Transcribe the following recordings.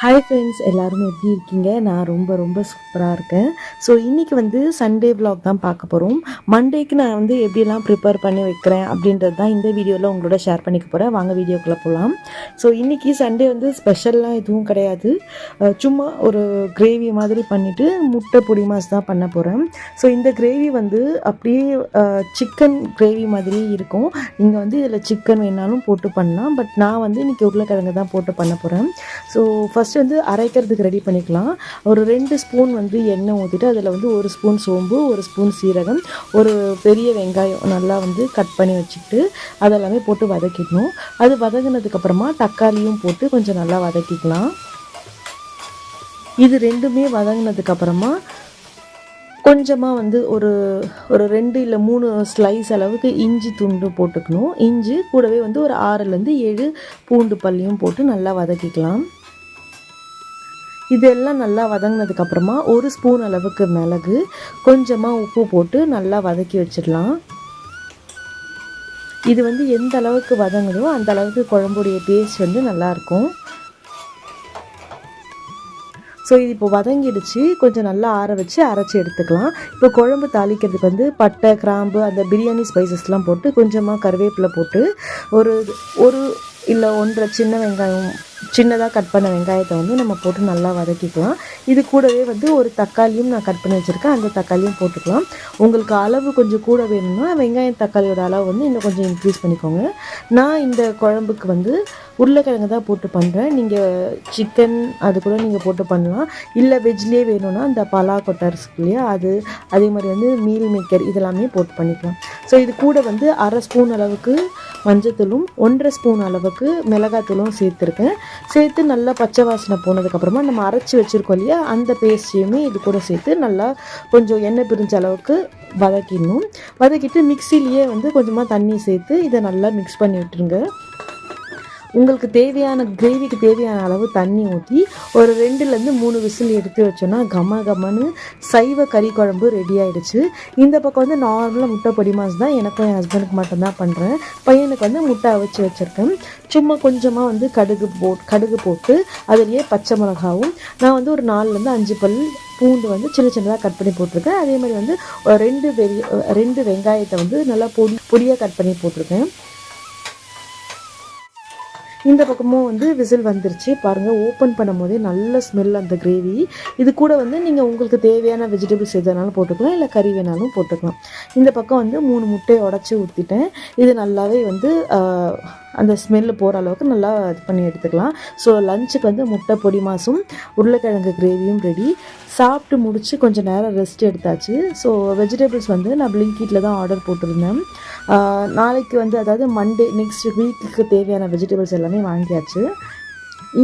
Hi friends, எல்லாருமே எப்படி இருக்கீங்க? நான் ரொம்ப சூப்பராக இருக்கேன். ஸோ இன்றைக்கி வந்து சண்டே விலாக் தான் பார்க்க போகிறோம். மண்டேக்கு நான் வந்து எப்படிலாம் ப்ரிப்பேர் பண்ணி வைக்கிறேன் அப்படின்றது தான் இந்த வீடியோவில் உங்களோட ஷேர் பண்ணிக்க போகிறேன். வாங்க வீடியோக்குள்ளே போகலாம். ஸோ இன்றைக்கி சண்டே வந்து ஸ்பெஷல்லாம் எதுவும் கிடையாது. சும்மா ஒரு கிரேவி மாதிரி பண்ணிவிட்டு முட்டை பொடி மாஸ் தான் பண்ண போகிறேன். ஸோ இந்த கிரேவி வந்து அப்படியே சிக்கன் கிரேவி மாதிரி இருக்கும். நீங்கள் வந்து இதில் சிக்கன் வேணாலும் போட்டு பண்ணலாம். பட் நான் வந்து இன்றைக்கி உருளைக்கிழங்கு தான் போட்டு பண்ண போகிறேன். ஸோ ஃபஸ்ட்டு வந்து அரைக்கிறதுக்கு ரெடி பண்ணிக்கலாம். ஒரு 2 ஸ்பூன் வந்து எண்ணெய் ஊற்றிட்டு அதில் வந்து 1 ஸ்பூன் சோம்பு, 1 ஸ்பூன் சீரகம், ஒரு பெரிய வெங்காயம் நல்லா வந்து கட் பண்ணி வச்சுக்கிட்டு அதெல்லாமே போட்டு வதக்கிக்கணும். அது வதங்கினதுக்கப்புறமா தக்காளியும் போட்டு கொஞ்சம் நல்லா வதக்கிக்கலாம். இது ரெண்டுமே வதங்கினதுக்கப்புறமா கொஞ்சமாக வந்து ஒரு 2 இல்லை 3 ஸ்லைஸ் அளவுக்கு இஞ்சி துண்டு போட்டுக்கணும். இஞ்சி கூடவே வந்து ஒரு 6லேருந்து 7 பூண்டு பல்லியும் போட்டு நல்லா வதக்கிக்கலாம். இதெல்லாம் நல்லா வதங்கினதுக்கப்புறமா 1 ஸ்பூன் அளவுக்கு மிளகு, கொஞ்சமாக உப்பு போட்டு நல்லா வதக்கி வச்சிடலாம். இது வந்து எந்த அளவுக்கு வதங்குதோ அந்த அளவுக்கு குழம்புடைய டேஸ்ட் வந்து நல்லாயிருக்கும். ஸோ இது இப்போ வதங்கிடுச்சு. கொஞ்சம் நல்லா ஆற வச்சு அரைச்சி எடுத்துக்கலாம். இப்போ குழம்பு தாளிக்கிறதுக்கு வந்து பட்டை, கிராம்பு, அந்த பிரியாணி ஸ்பைசஸ்லாம் போட்டு கொஞ்சமாக கருவேப்பிலை போட்டு ஒரு இல்லை 1.5 சின்ன வெங்காயம், சின்னதாக கட் பண்ண வெங்காயத்தை வந்து நம்ம போட்டு நல்லா வதக்கிக்கலாம். இது கூடவே வந்து ஒரு தக்காளியும் நான் கட் பண்ணி வச்சுருக்கேன். அந்த தக்காளியும் போட்டுக்கலாம். உங்களுக்கு அளவு கொஞ்சம் கூட வேணும்னா வெங்காயம் தக்காளியோட அளவு வந்து இன்னும் கொஞ்சம் இன்க்ரீஸ் பண்ணிக்கோங்க. நான் இந்த குழம்புக்கு வந்து உருளைக்கிழங்கு தான் போட்டு பண்ணுறேன். நீங்கள் சிக்கன் அது கூட நீங்கள் போட்டு பண்ணலாம். இல்லை வெஜ்லேயே வேணும்னா இந்த பலா கொட்டர்ஸ் இல்லையா, அதே மாதிரி வந்து மீல் மேக்கர் இதெல்லாமே போட்டு பண்ணிக்கலாம். ஸோ இது கூட வந்து 1/2 ஸ்பூன் அளவுக்கு மஞ்சத்தூளும் 1.5 ஸ்பூன் அளவுக்கு மிளகாத்தூளும் சேர்த்துருக்கேன். சேர்த்து நல்லா பச்சை வாசனை போனதுக்கப்புறமா நம்ம அரைச்சி வச்சுருக்கோம் இல்லையா, அந்த பேஸ்ட்டையுமே இது கூட சேர்த்து நல்லா கொஞ்சம் எண்ணெய் பிரிஞ்ச அளவுக்கு வதக்கிடணும். வதக்கிட்டு மிக்சிலேயே வந்து கொஞ்சமாக தண்ணி சேர்த்து இதை நல்லா மிக்ஸ் பண்ணி விட்டுருங்க. உங்களுக்கு தேவையான கிரேவிக்கு தேவையான அளவு தண்ணி ஊற்றி ஒரு 2லேருந்து 3 விசில் எடுத்து வச்சோன்னா கமன்னு சைவ கறி குழம்பு ரெடி ஆகிடுச்சு. இந்த பக்கம் வந்து நார்மலாக முட்டை பொடி மாஸ் தான் எனக்கும் என் ஹஸ்பண்டுக்கு மட்டும்தான் பண்ணுறேன். பையனுக்கு வந்து முட்டை அவிச்சு வச்சுருக்கேன். சும்மா கொஞ்சமாக வந்து கடுகு போட்டு அதிலேயே பச்சை மிளகாவும், நான் வந்து ஒரு 4லேருந்து 5 பல் பூண்டு வந்து சின்னதாக கட் பண்ணி போட்டிருக்கேன். அதே மாதிரி வந்து 2 வெங்காயத்தை வந்து நல்லா பொடியாக கட் பண்ணி போட்டிருக்கேன். இந்த பக்கமும் வந்து விசில் வந்துருச்சு பாருங்கள். ஓப்பன் பண்ணும் போதே நல்ல ஸ்மெல் அந்த கிரேவி. இது கூட வந்து நீங்கள் உங்களுக்கு தேவையான வெஜிடபிள்ஸ் எதுனாலும் போட்டுக்கலாம், இல்லை கறி வேணாலும் போட்டுக்கலாம். இந்த பக்கம் வந்து 3 முட்டையை உடச்சி ஊற்றிட்டேன். இது நல்லாவே வந்து அந்த ஸ்மெல்லு போகிற அளவுக்கு நல்லா இது பண்ணி எடுத்துக்கலாம். ஸோ லஞ்சுக்கு வந்து முட்டை பொடி மாசும் உருளைக்கிழங்கு கிரேவியும் ரெடி. சாப்பிட்டு முடித்து கொஞ்சம் நேரம் ரெஸ்ட் எடுத்தாச்சு. ஸோ வெஜிடபிள்ஸ் வந்து நான் பிளிங்கிட்டில் தான் ஆர்டர் போட்டிருந்தேன். நாளைக்கு வந்து அதாவது மண்டே நெக்ஸ்ட் வீக்குக்கு தேவையான வெஜிடபிள்ஸ் எல்லாமே வாங்கியாச்சு.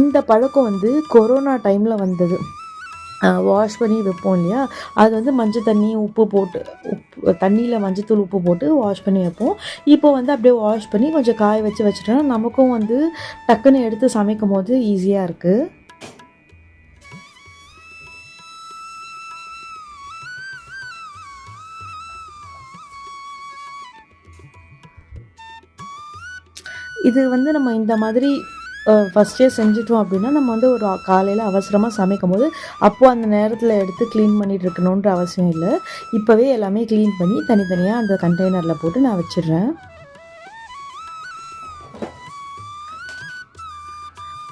இந்த பழக்கம் வந்து கொரோனா டைமில் வந்தது. வாஷ் பண்ணி வைப்போம் இல்லையா, அது வந்து மஞ்சள் தண்ணி உப்பு போட்டு தண்ணியில் மஞ்சத்தூள் உப்பு போட்டு வாஷ் பண்ணி வைப்போம். இப்போ வந்து அப்படியே வாஷ் பண்ணி கொஞ்சம் காய வச்சுட்டோன்னா நமக்கும் வந்து டக்குன்னு எடுத்து சமைக்கும் போது ஈஸியாக இருக்குது. இது வந்து நம்ம இந்த மாதிரி ஃபஸ்ட்டே செஞ்சுட்டோம் அப்படின்னா நம்ம வந்து ஒரு காலையில் அவசரமாக சமைக்கும் போது அப்போது அந்த நேரத்தில் எடுத்து க்ளீன் பண்ணிட்டு இருக்கணுன்ற அவசியம் இல்லை. இப்போவே எல்லாமே க்ளீன் பண்ணி தனித்தனியாக அந்த கண்டெய்னரில் போட்டு நான் வச்சிடுறேன்.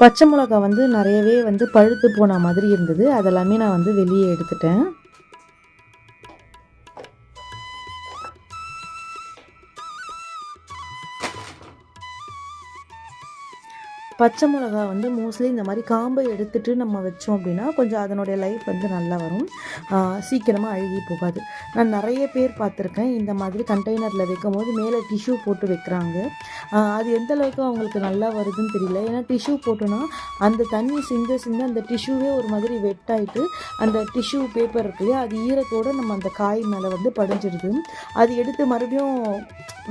பச்சை மிளகா வந்து நிறையவே வந்து பழுத்து போன மாதிரி இருந்தது. அதெல்லாமே நான் வந்து வெளியே எடுத்துட்டேன். பச்சை மிளகா வந்து மோஸ்ட்லி இந்த மாதிரி காம்பை எடுத்துகிட்டு நம்ம வச்சோம் அப்படின்னா கொஞ்சம் அதனுடைய லைஃப் வந்து நல்லா வரும், சீக்கிரமாக அழுகி போகாது. நான் நிறைய பேர் பார்த்துருக்கேன் இந்த மாதிரி கண்டெய்னரில் வைக்கும் போது மேலே டிஷ்யூ போட்டு வைக்கிறாங்க. அது எந்த அளவுக்கு அவங்களுக்கு நல்லா வருதுன்னு தெரியல. ஏன்னா டிஷ்யூ போட்டோன்னா அந்த தண்ணி சிந்த அந்த டிஷ்யூவே ஒரு மாதிரி வெட்டாயிட்டு அந்த டிஷ்யூ பேப்பர் இருக்கு இல்லையா, அது ஈரத்தோடு நம்ம அந்த காய் மேலே வந்து படிஞ்சிடுது. அது எடுத்து மறுபடியும்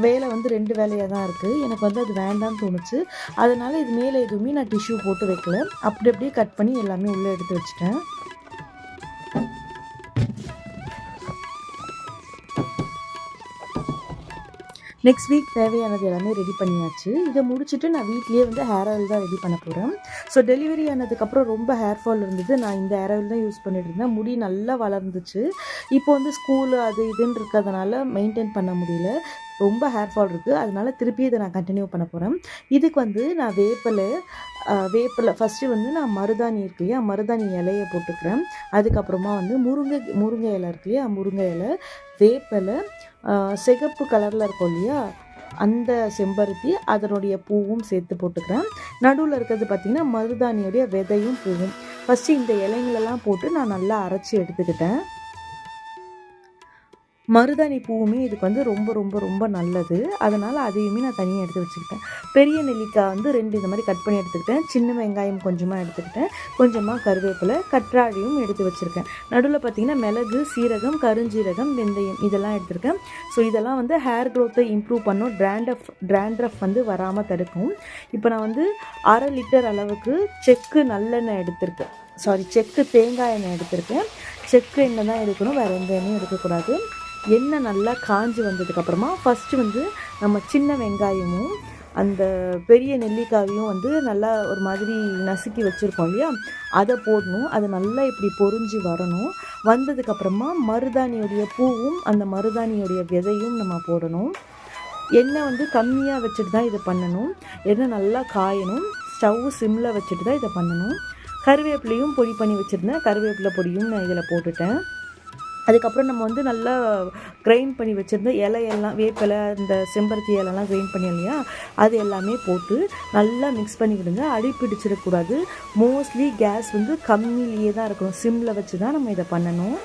வேலை வந்து 2 வேலையாக தான் இருக்குது. எனக்கு வந்து அது வேண்டாம்னு தோணுச்சு. அதனால் இது மேலே எதுவுமே நான் டிஷ்யூ போட்டு வைக்கல. அப்படியே கட் பண்ணி எல்லாமே உள்ளே எடுத்து வச்சுட்டேன். நெக்ஸ்ட் வீக் தேவையானது எல்லாமே ரெடி பண்ணியாச்சு. இதை முடிச்சுட்டு நான் வீட்லேயே வந்து ஹேர் ஆயில் தான் ரெடி பண்ண போகிறேன். ஸோ டெலிவரி ஆனதுக்கப்புறம் ரொம்ப ஹேர் ஃபால் இருந்தது. நான் இந்த ஹேர் ஆயில் தான் யூஸ் பண்ணிட்டு இருந்தேன். முடி நல்லா வளர்ந்துச்சு. இப்போ வந்து ஸ்கூலு அது இதுன்னு இருக்கிறதுனால மெயின்டைன் பண்ண முடியல. ரொம்ப ஹேர் ஃபால் இருக்குது. அதனால திருப்பி இதை நான் கண்டினியூ பண்ண போகிறேன். இதுக்கு வந்து நான் வேப்பிலை ஃபஸ்ட்டு வந்து நான் மருதாணி இருக்கு இல்லையா, மருதாணி இலையை போட்டுக்கிறேன். அதுக்கப்புறமா வந்து முருங்கை இலை இருக்கு இல்லையா, முருங்கை இலை, வேப்பிலை, சிகப்பு கலரில் இருக்கும் இல்லையா அந்த செம்பருத்தி, அதனுடைய பூவும் சேர்த்து போட்டுக்கிறேன். நடுவில் இருக்கிறது பார்த்திங்கன்னா மருதாணியோடைய விதையும் பூவும். ஃபஸ்ட்டு இந்த இலைங்களெல்லாம் போட்டு நான் நல்லா அரைச்சி எடுத்துக்கிட்டேன். மருதாணி பூவுமே இதுக்கு வந்து ரொம்ப ரொம்ப ரொம்ப நல்லது. அதனால் அதையுமே நான் தனியாக எடுத்து வச்சுக்கிட்டேன். பெரிய நெல்லிக்காய் வந்து 2 இந்த மாதிரி கட் பண்ணி எடுத்துக்கிட்டேன். சின்ன வெங்காயம் கொஞ்சமாக எடுத்துக்கிட்டேன். கொஞ்சமாக கருவேப்பிலை, கற்றாழையும் எடுத்து வச்சுருக்கேன். நடுவில் பார்த்திங்கன்னா மிளகு, சீரகம், கருஞ்சீரகம், வெந்தயம் இதெல்லாம் எடுத்துருக்கேன். ஸோ இதெல்லாம் வந்து ஹேர் க்ரோத்தை இம்ப்ரூவ் பண்ணும், ட்ராண்ட்ரஃப் வந்து வராமல் தடுக்கும். இப்போ நான் வந்து 1/2 லிட்டர் அளவுக்கு செக்கு நல்லெண்ணெய் எடுத்திருக்கேன். செக்கு தேங்காய் எண்ணெய் எடுத்திருக்கேன். செக்கு எண்ணெய் தான் எடுக்கணும், வேறு எந்த எண்ணெயும் எடுக்கக்கூடாது. எண்ணெய் நல்லா காஞ்சி வந்ததுக்கப்புறமா ஃபஸ்ட்டு வந்து நம்ம சின்ன வெங்காயமும் அந்த பெரிய நெல்லிக்காயும் வந்து நல்லா ஒரு மாதிரி நசுக்கி வச்சுருக்கோம் இல்லையா, அதை போடணும். அது நல்லா இப்படி பொரிஞ்சு வரணும். வந்ததுக்கப்புறமா மருதாணியோடைய பூவும் அந்த மருதாணியோடைய விதையும் நம்ம போடணும். எண்ணெய் வந்து கம்மியாக வச்சுட்டு தான் இதை பண்ணணும். எண்ணெய் நல்லா காயணும். ஸ்டவ் சிம்மில் வச்சுட்டு தான் இதை பண்ணணும். கருவேப்பிலையும் பொடி பண்ணி வச்சுருந்தேன். கருவேப்பிலை பொடியும் நான் இதில் போட்டுட்டேன். அதுக்கப்புறம் நம்ம வந்து நல்லா கிரைண்ட் பண்ணி வச்சுருந்த இலையெல்லாம், வேப்பிலை, இந்த செம்பருத்தி இலைலாம் கிரைண்ட் பண்ணி இல்லையா, அது எல்லாமே போட்டு நல்லா மிக்ஸ் பண்ணி விடுங்க. அடி பிடிச்சிடக்கூடாது. மோஸ்ட்லி கேஸ் வந்து கம்மியிலேயே தான் இருக்கணும். சிம்மில் வச்சு தான் நம்ம இதை பண்ணணும்.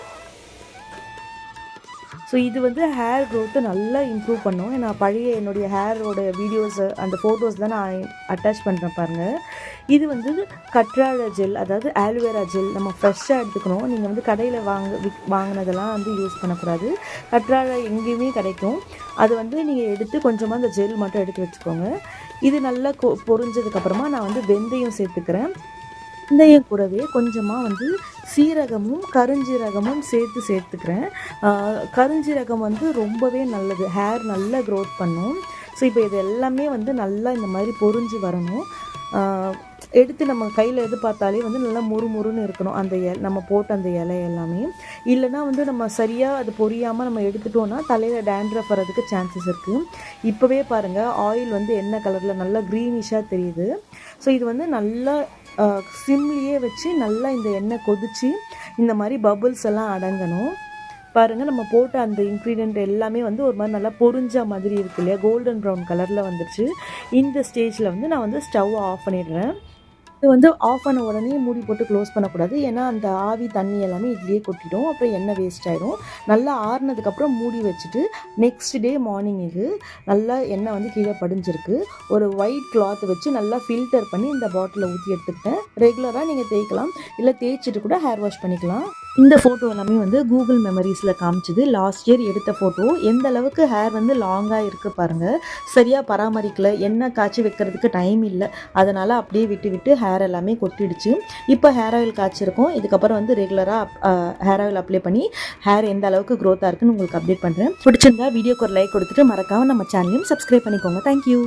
ஸோ இது வந்து ஹேர் க்ரோத்தை நல்லா இம்ப்ரூவ் பண்ணும். நான் பழைய என்னுடைய ஹேரோட வீடியோஸு அந்த ஃபோட்டோஸ் தான் நான் அட்டாச் பண்ணுறேன் பாருங்கள். இது வந்து கற்றாழை ஜெல், அதாவது ஆலோவேரா ஜெல் நம்ம ஃப்ரெஷ்ஷாக எடுத்துக்கணும். நீங்கள் வந்து கடையில் வாங்கினதெல்லாம் வந்து யூஸ் பண்ணக்கூடாது. கற்றாழை எங்கேயுமே கிடைக்கும். அது வந்து நீங்கள் எடுத்து கொஞ்சமாக அந்த ஜெல் மட்டும் எடுத்து வச்சுக்கோங்க. இது நல்லா பொரிஞ்சதுக்கப்புறமா நான் வந்து வெந்தயம் சேர்த்துக்கிறேன். வெந்தயம் கூடவே கொஞ்சமாக வந்து சீரகமும் கருஞ்சீரகமும் சேர்த்துக்கிறேன். கருஞ்சீரகம் வந்து ரொம்பவே நல்லது, ஹேர் நல்லா க்ரோத் பண்ணும். ஸோ இப்போ இது எல்லாமே வந்து நல்லா இந்த மாதிரி பொரிஞ்சு வரணும். எடுத்து நம்ம கையில் எது பார்த்தாலே வந்து நல்லா முறுமுறுன்னு இருக்கணும் அந்த நம்ம போட்ட அந்த இலை எல்லாமே. இல்லைனா வந்து நம்ம சரியாக அது பொரியாமல் நம்ம எடுத்துட்டோன்னா தலையில் டேண்ட்ரஃப் வரதுக்கு சான்சஸ் இருக்குது. இப்போவே பாருங்கள், ஆயில் வந்து என்ன கலரில் நல்லா க்ரீனிஷாக தெரியுது. ஸோ இது வந்து நல்லா சிம்லேயே வச்சு நல்லா இந்த எண்ணெய் கொதித்து இந்த மாதிரி பபுள்ஸ் எல்லாம் அடங்கணும். பாருங்கள், நம்ம போட்ட அந்த இன்க்ரீடியண்ட் எல்லாமே வந்து ஒரு மாதிரி நல்லா பொரிஞ்ச மாதிரி இருக்கு இல்லையா, கோல்டன் ப்ரௌன் கலரில் வந்துடுச்சு. இந்த ஸ்டேஜில் வந்து நான் வந்து ஸ்டவ் ஆஃப் பண்ணிடுறேன். இது வந்து ஆஃப் பண்ண உடனே மூடி போட்டு க்ளோஸ் பண்ணக்கூடாது. ஏன்னா அந்த ஆவி தண்ணி எல்லாமே இதுலேயே கொட்டிடும், அப்புறம் எண்ணெய் வேஸ்ட் ஆகிடும். நல்லா ஆறுனதுக்கப்புறம் மூடி வச்சுட்டு நெக்ஸ்ட் டே மார்னிங்குக்கு நல்லா எண்ணெய் வந்து கீழே படிஞ்சிருக்கு. ஒரு ஒயிட் கிளாத் வச்சு நல்லா ஃபில்டர் பண்ணி இந்த பாட்டிலில் ஊற்றி எடுத்துக்கிட்டேன். ரெகுலராக நீங்கள் தேய்க்கலாம், இல்லை தேய்ச்சிட்டு கூட ஹேர் வாஷ் பண்ணிக்கலாம். இந்த ஃபோட்டோ எல்லாமே வந்து கூகுள் மெமரிஸில் காமிச்சிது. லாஸ்ட் இயர் எடுத்த ஃபோட்டோ. எந்த அளவுக்கு ஹேர் வந்து லாங்காக இருக்குது பாருங்கள். சரியாக பராமரிக்கலை, எண்ணெய் காய்ச்சி வைக்கிறதுக்கு டைம் இல்லை, அதனால் அப்படியே விட்டு ஹேர் எல்லாமே கொட்டிடுச்சு. இப்போ ஹேர் ஆயில் காய்ச்சிருக்கோம். இதுக்கப்புறம் வந்து ரெகுலராக ஹேர் ஆயில் அப்ளை பண்ணி ஹேர் எந்த அளவுக்கு க்ரோத்தாக இருக்குன்னு உங்களுக்கு அப்டேட் பண்ணுறேன். பிடிச்சிருந்தா வீடியோக்கு ஒரு லைக் கொடுத்துட்டு மறக்காமல் நம்ம சேனலையும் சப்ஸ்கிரைப் பண்ணிக்கோங்க. தேங்க்யூ.